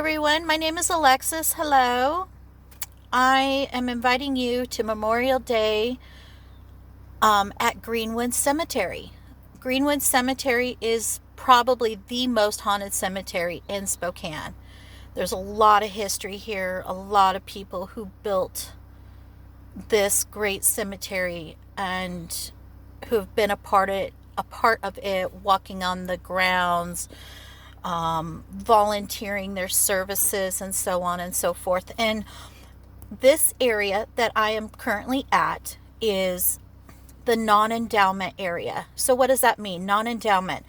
everyone. My name is Alexis. Hello. I am inviting you to Memorial Day at Greenwood Cemetery. Greenwood Cemetery is probably the most haunted cemetery in Spokane. There's a lot of history here, a lot of people who built this great cemetery and who have been a part of it, walking on the grounds, volunteering their services, and so on and so forth. And this area that I am currently at is the non-endowment area. So what does that mean? Non-endowment.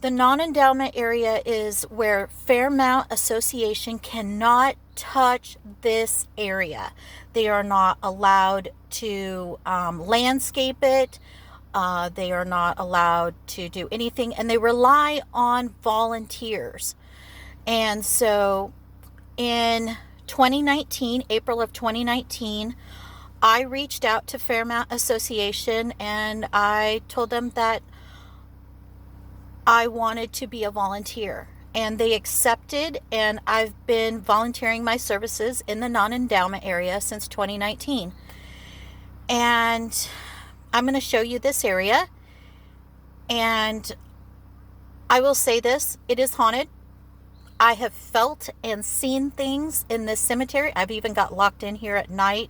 The non-endowment area is where Fairmount Association cannot touch this area. They are not allowed to landscape it. They are not allowed to do anything, and they rely on volunteers. And so in 2019, April of 2019, I reached out to Fairmount Association and I told them that I wanted to be a volunteer. And they accepted, and I've been volunteering my services in the non-endowment area since 2019. And I'm going to show you this area. And I will say this, it is haunted. I have felt and seen things in this cemetery. I've even got locked in here at night.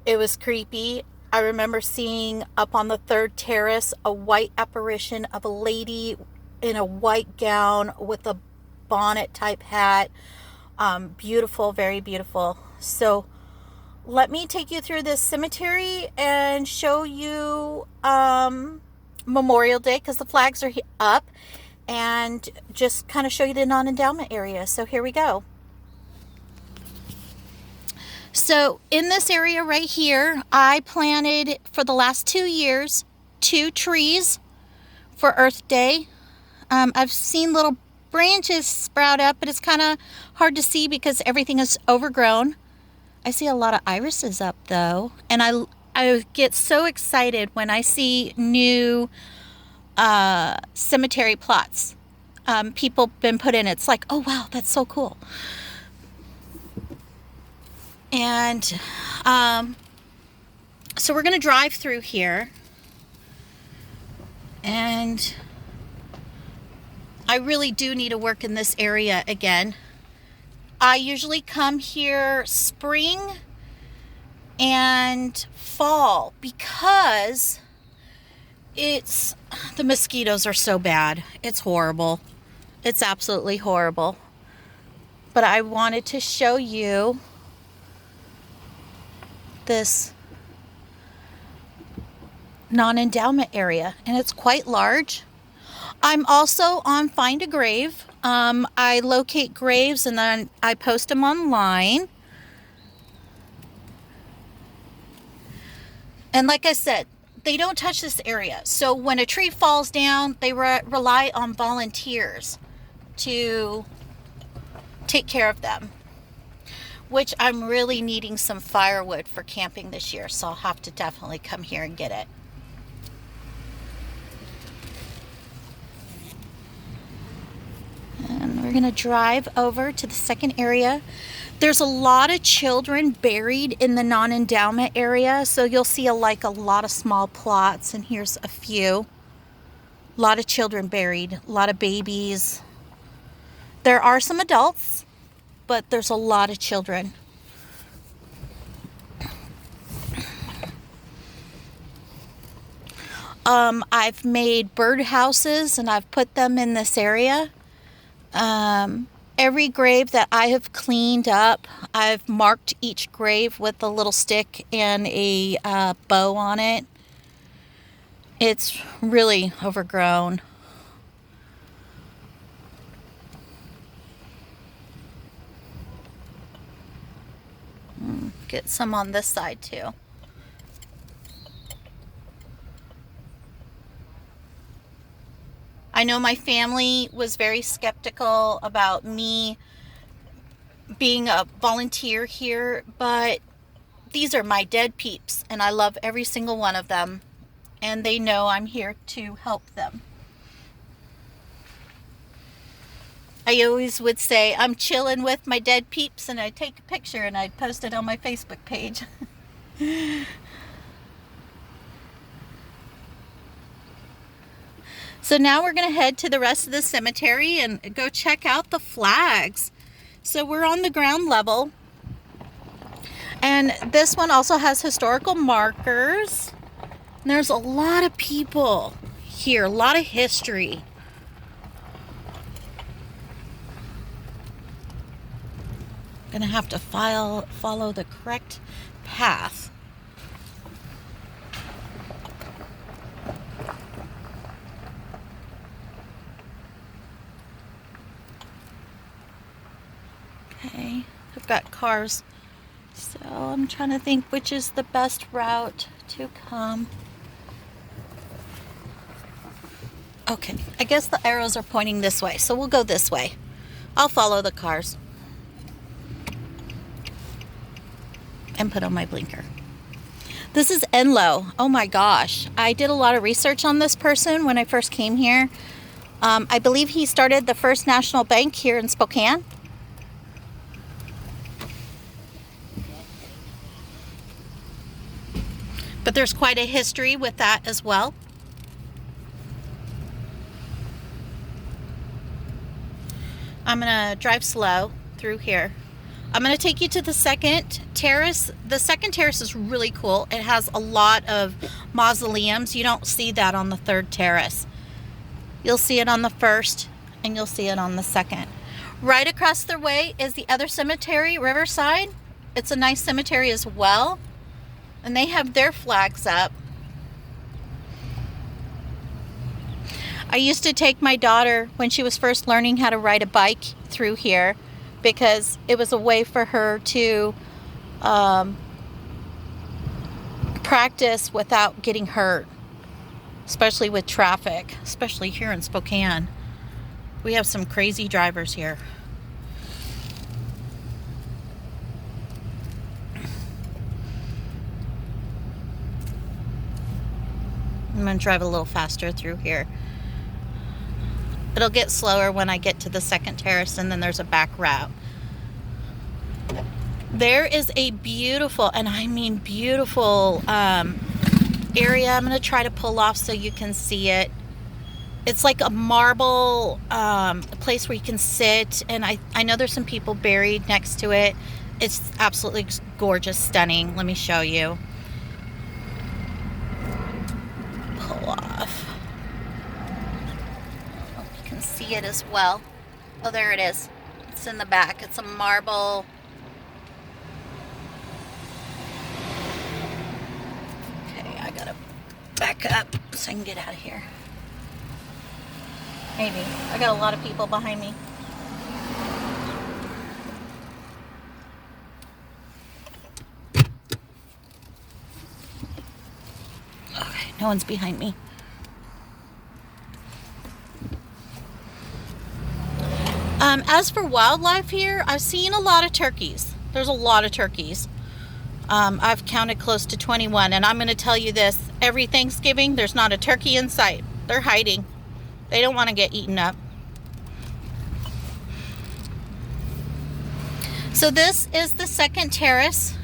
It was creepy. I remember seeing up on the third terrace a white apparition of a lady in a white gown with a bonnet type hat. Beautiful, very beautiful. So let me take you through this cemetery and show you Memorial Day, because the flags are up, and just kind of show you the non-endowment area. So here we go. So in this area right here, I planted for the last 2 years 2 trees for Earth Day. I've seen little branches sprout up, but it's kind of hard to see because everything is overgrown. I see a lot of irises up though, and I get so excited when I see new cemetery plots people been put in. It's like, oh wow, that's so cool. And so we're going to drive through here, and I really do need to work in this area again. I usually come here spring and fall because the mosquitoes are so bad. It's horrible. It's absolutely horrible. But I wanted to show you this non-endowment area, and it's quite large. I'm also on Find a Grave. I locate graves and then I post them online. And like I said, they don't touch this area. So when a tree falls down, they rely on volunteers to take care of them, which I'm really needing some firewood for camping this year. So I'll have to definitely come here and get it. And we're going to drive over to the second area. There's a lot of children buried in the non-endowment area. So you'll see a lot of small plots, and here's a few. A lot of children buried, a lot of babies. There are some adults, but there's a lot of children. I've made bird houses and I've put them in this area. Every grave that I have cleaned up, I've marked each grave with a little stick and a bow on it. It's really overgrown. Get some on this side too. I know my family was very skeptical about me being a volunteer here, but these are my dead peeps, and I love every single one of them, and they know I'm here to help them. I always would say, I'm chilling with my dead peeps, and I'd take a picture and I'd post it on my Facebook page. So now we're going to head to the rest of the cemetery and go check out the flags. So we're on the ground level. And this one also has historical markers. And there's a lot of people here, a lot of history. I'm gonna have to follow the correct path. Okay, I've got cars. So I'm trying to think which is the best route to come. Okay, I guess the arrows are pointing this way, so we'll go this way. I'll follow the cars. And put on my blinker. This is Enlow. Oh my gosh. I did a lot of research on this person when I first came here. I believe he started the first national bank here in Spokane. But there's quite a history with that as well. I'm going to drive slow through here. I'm going to take you to the second terrace. The second terrace is really cool. It has a lot of mausoleums. You don't see that on the third terrace. You'll see it on the first, and you'll see it on the second. Right across the way is the other cemetery, Riverside. It's a nice cemetery as well. And they have their flags up. I used to take my daughter when she was first learning how to ride a bike through here because it was a way for her to practice without getting hurt, especially with traffic, especially here in Spokane. We have some crazy drivers here. I'm going to drive a little faster through here. It'll get slower when I get to the second terrace, and then there's a back route. There is a beautiful, and I mean beautiful, area. I'm going to try to pull off so you can see it. It's like a marble place where you can sit, and I know there's some people buried next to it. It's absolutely gorgeous, stunning. Let me show you. Pull off. Hope you can see it as well. Oh, there it is. It's in the back. It's a marble. Okay, I gotta back up so I can get out of here. Maybe. I got a lot of people behind me. Okay, no one's behind me. As for wildlife here, I've seen a lot of turkeys. There's a lot of turkeys. I've counted close to 21, and I'm going to tell you this. Every Thanksgiving, there's not a turkey in sight. They're hiding. They don't want to get eaten up. So this is the second terrace.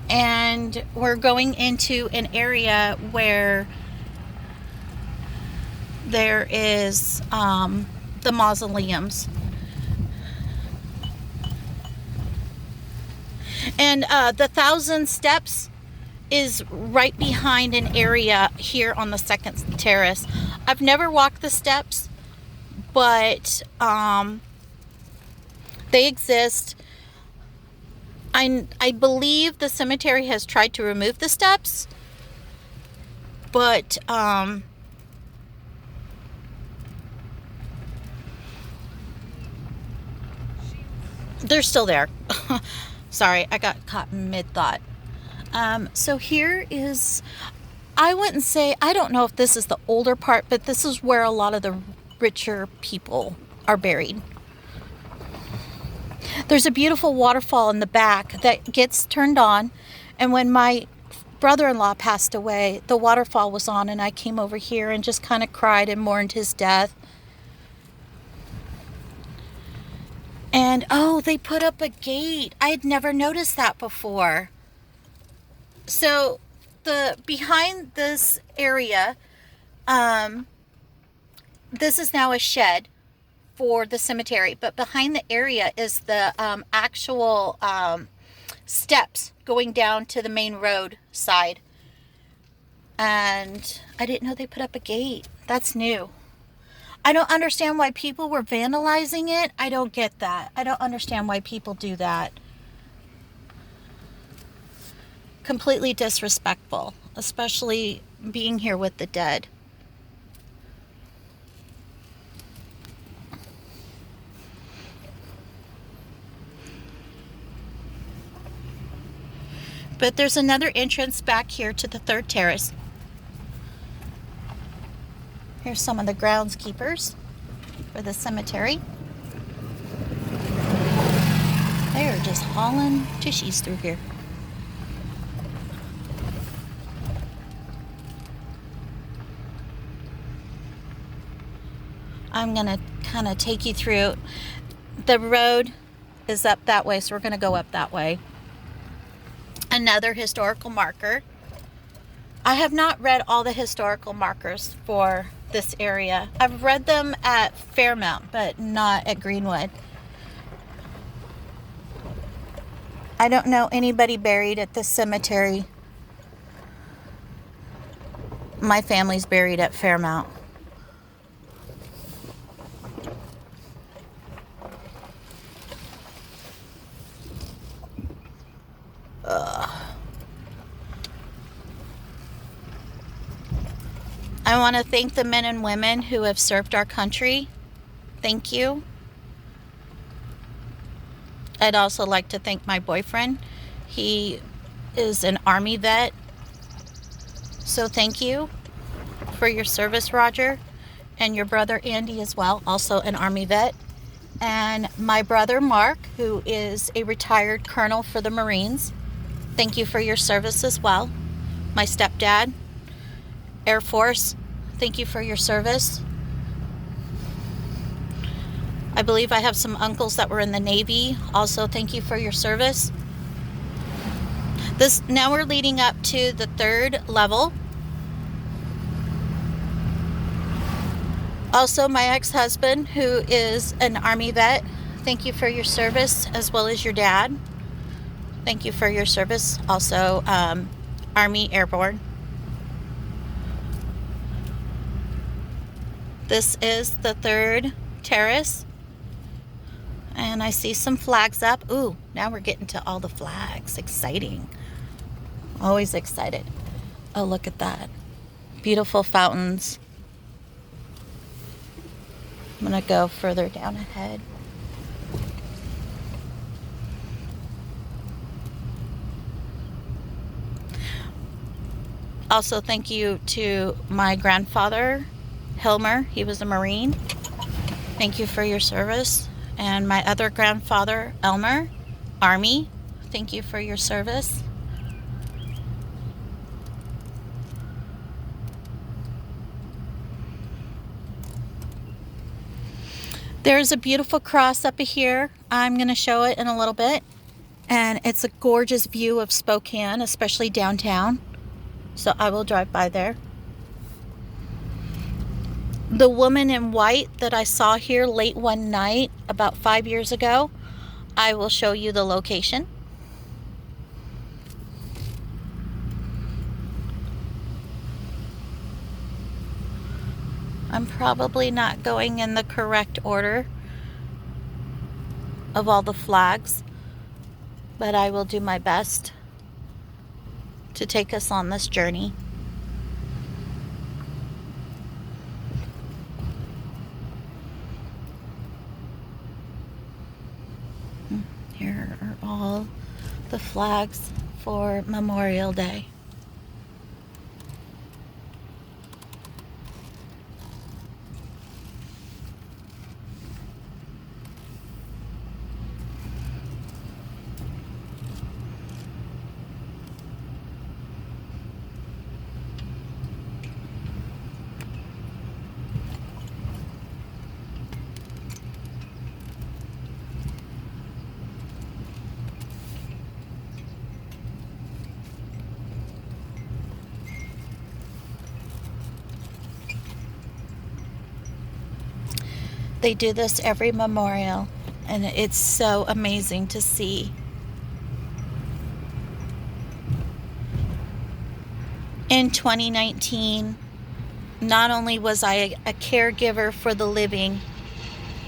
And we're going into an area where there is the mausoleums. And the 1,000 Steps is right behind an area here on the second terrace. I've never walked the steps, but they exist. I believe the cemetery has tried to remove the steps, but they're still there. Sorry, I got caught mid-thought. So here is, I wouldn't say, I don't know if this is the older part, but this is where a lot of the richer people are buried. There's a beautiful waterfall in the back that gets turned on, and when my brother-in-law passed away, the waterfall was on, and I came over here and just kind of cried and mourned his death. And oh, they put up a gate. I had never noticed that before. So the behind this area, this is now a shed for the cemetery, but behind the area is the actual steps going down to the main road side. And I didn't know they put up a gate. That's new. I don't understand why people were vandalizing it. I don't get that. I don't understand why people do that. Completely disrespectful, especially being here with the dead. But there's another entrance back here to the third terrace. Here's some of the groundskeepers for the cemetery. They are just hauling tishies through here. I'm going to kind of take you through. The road is up that way, so we're going to go up that way. Another historical marker. I have not read all the historical markers for this area. I've read them at Fairmount, but not at Greenwood. I don't know anybody buried at this cemetery. My family's buried at Fairmount. I want to thank the men and women who have served our country. Thank you. I'd also like to thank my boyfriend. He is an Army vet. So thank you for your service, Roger. And your brother Andy as well, also an Army vet. And my brother Mark, who is a retired colonel for the Marines. Thank you for your service as well. My stepdad, Air Force, thank you for your service. I believe I have some uncles that were in the Navy. Also, thank you for your service. Now we're leading up to the third level. Also, my ex-husband, who is an Army vet, thank you for your service, as well as your dad. Thank you for your service. Also, Army Airborne. This is the third terrace. And I see some flags up. Ooh, now we're getting to all the flags. Exciting. Always excited. Oh, look at that. Beautiful fountains. I'm going to go further down ahead. Also, thank you to my grandfather, Hilmer. He was a Marine. Thank you for your service. And my other grandfather, Elmer, Army. Thank you for your service. There's a beautiful cross up here. I'm going to show it in a little bit. And it's a gorgeous view of Spokane, especially downtown. So I will drive by there. The woman in white that I saw here late one night about 5 years ago, I will show you the location. I'm probably not going in the correct order of all the flags, but I will do my best to take us on this journey. Here are all the flags for Memorial Day. They do this every memorial, and it's so amazing to see. In 2019, not only was I a caregiver for the living,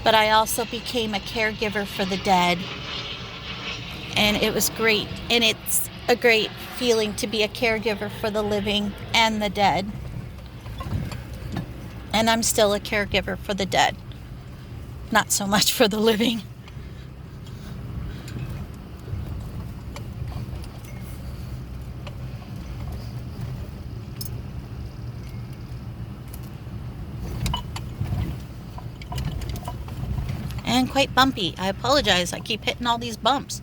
but I also became a caregiver for the dead. And it was great. And it's a great feeling to be a caregiver for the living and the dead. And I'm still a caregiver for the dead. Not so much for the living. And quite bumpy. I apologize. I keep hitting all these bumps.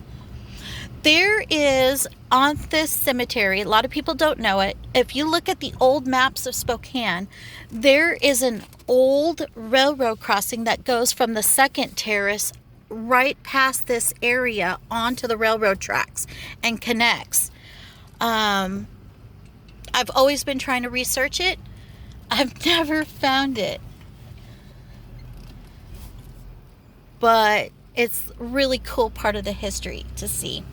There is on this cemetery, a lot of people don't know it. If you look at the old maps of Spokane, there is an old railroad crossing that goes from the second terrace right past this area onto the railroad tracks and connects. I've always been trying to research it. I've never found it. But it's a really cool part of the history to see.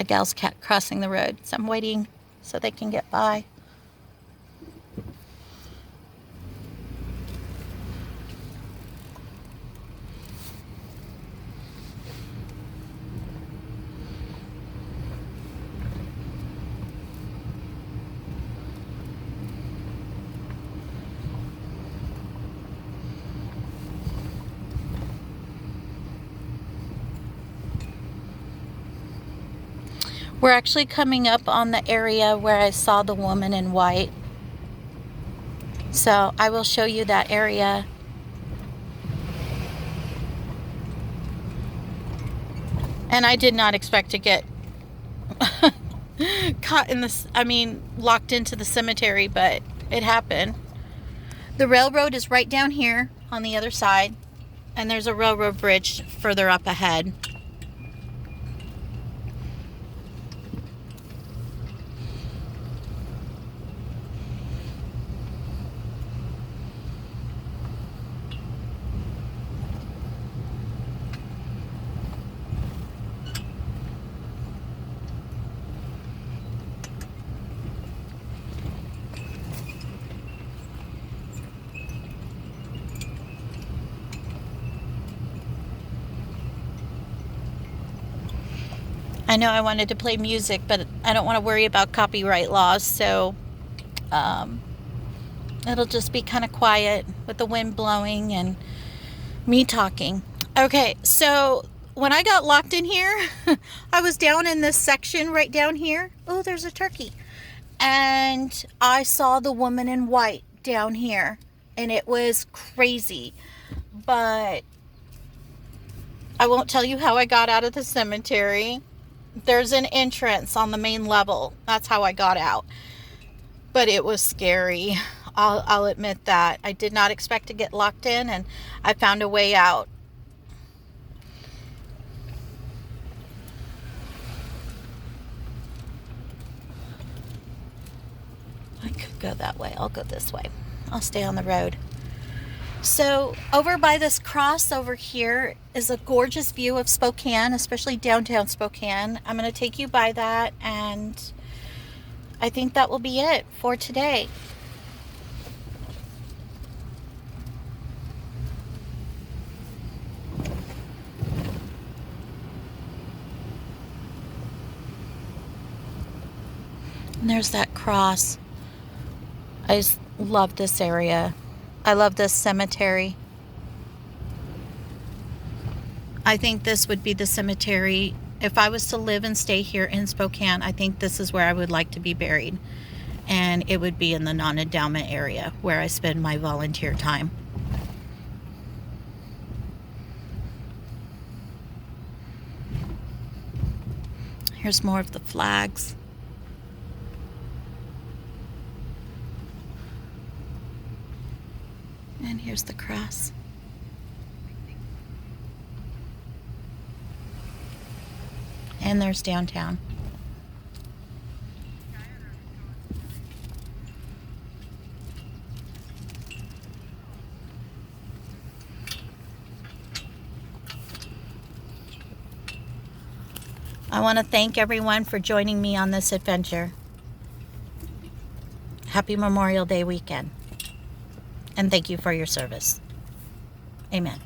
A gal's cat crossing the road, so I'm waiting so they can get by. We're actually coming up on the area where I saw the woman in white. So I will show you that area. And I did not expect to get caught in this, locked into the cemetery, but it happened. The railroad is right down here on the other side, and there's a railroad bridge further up ahead. I know I wanted to play music, but I don't want to worry about copyright laws, so it'll just be kind of quiet with the wind blowing and me talking. Okay, so when I got locked in here, I was down in this section right down here. Oh, there's a turkey. And I saw the woman in white down here, and it was crazy. But I won't tell you how I got out of the cemetery. There's an entrance on the main level. That's how I got out. But it was scary. I'll admit that. I did not expect to get locked in, and I found a way out. I could go that way. I'll go this way. I'll stay on the road. So over by this cross over here is a gorgeous view of Spokane, especially downtown Spokane. I'm going to take you by that, and I think that will be it for today. And there's that cross. I just love this area. I love this cemetery. I think this would be the cemetery. If I was to live and stay here in Spokane, I think this is where I would like to be buried. And it would be in the non-endowment area where I spend my volunteer time. Here's more of the flags. And here's the cross. And there's downtown. I want to thank everyone for joining me on this adventure. Happy Memorial Day weekend. And thank you for your service. Amen.